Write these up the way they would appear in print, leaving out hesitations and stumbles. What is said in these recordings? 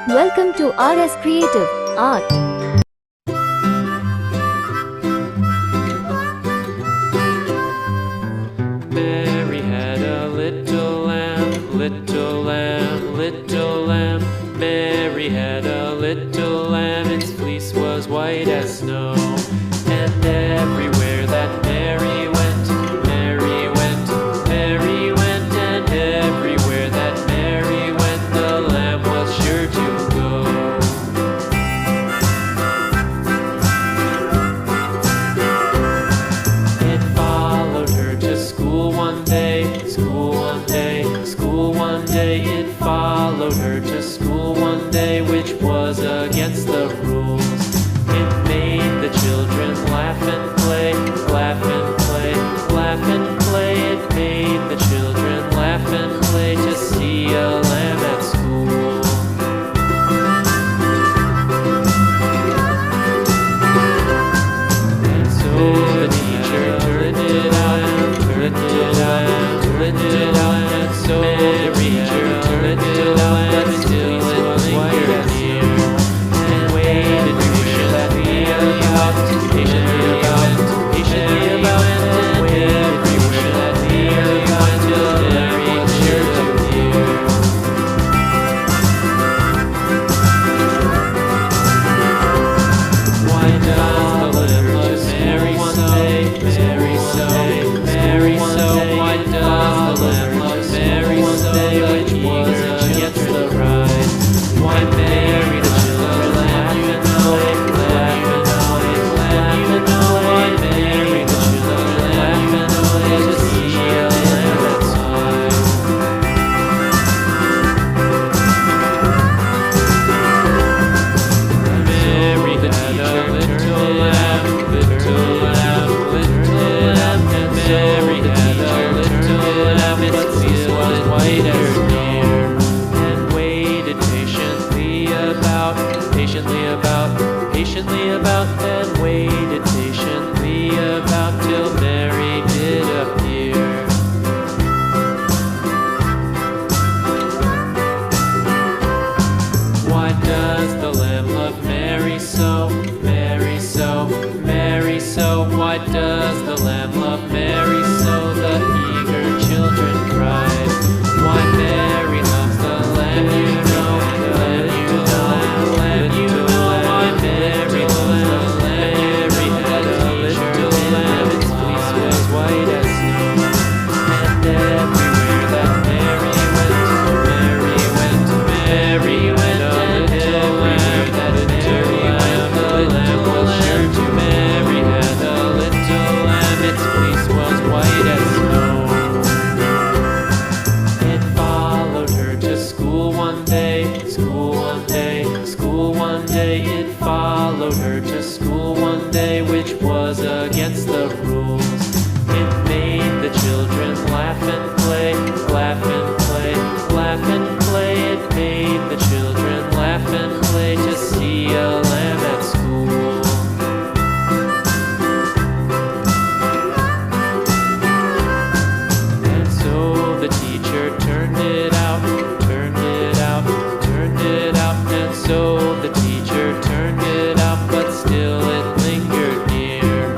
Welcome to RS Creative Art. Mary had a little lamb, little lamb, little lamb. Mary had a little lamb, its fleece was white as snow. And everywhere that Mary went, Mary went, Mary went. And everywhere that Mary went, the lamb was sure to go. It followed her to school one day, school one day, school one day. It followed her to school one day, which was against the rules. It made the children laugh and play, laugh and play, laugh and play. It made the children laugh and play to see a lamb at school. And so the teacher turned it out, turned it out, turned it out. And so the teacher turned it out, but still it lingered near. And waited patiently about, patiently about, patiently about. And waited patiently about till Mary was sure to hear. Why does the lamb love Mary so? Mary so, Mary so. Why does the lamb love Mary so? Which was against the pride. Why Mary the children laugh and play, laugh and play, laugh and play. Why Mary the children laugh and play to see a lamb outside. Mary the teacher little lamb, little lamb, little lamb. And Mary had a little lamb, its fleece was white as snow. And waited patiently about, patiently about, patiently about. And waited patiently about till Mary did appear. Why does the lamb love Mary so? Mary so, Mary so. Why does the lamb love Mary so? The eager children cried. Why Mary loves the lamb, you know, the lamb, you know, the lamb, you know. Why Mary loves the lamb. Mary had a little lamb, its fleece was white as snow. And everywhere that Mary went, Mary went, Mary went. And everywhere that Mary went, the lamb was sure to. Mary had a little lamb, its fleece was white as snow. It followed her to school one day, school one day, school one day. It followed her to school one day, which was against the rules. It made the children laugh and play, laugh and play, laugh and play. It made the children laugh and play to see a lamb at school. And so the teacher turned it out, turned it out, turned it out. And so the teacher turned it out, but still it lingered near.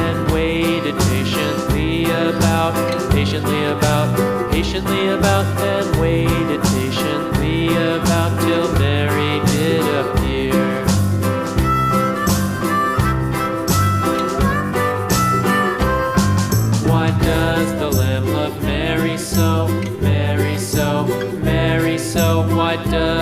And waited patiently about, patiently about, patiently about. And waited patiently about till Mary did appear. Why does the lamb love Mary so? Mary so, Mary so. Why does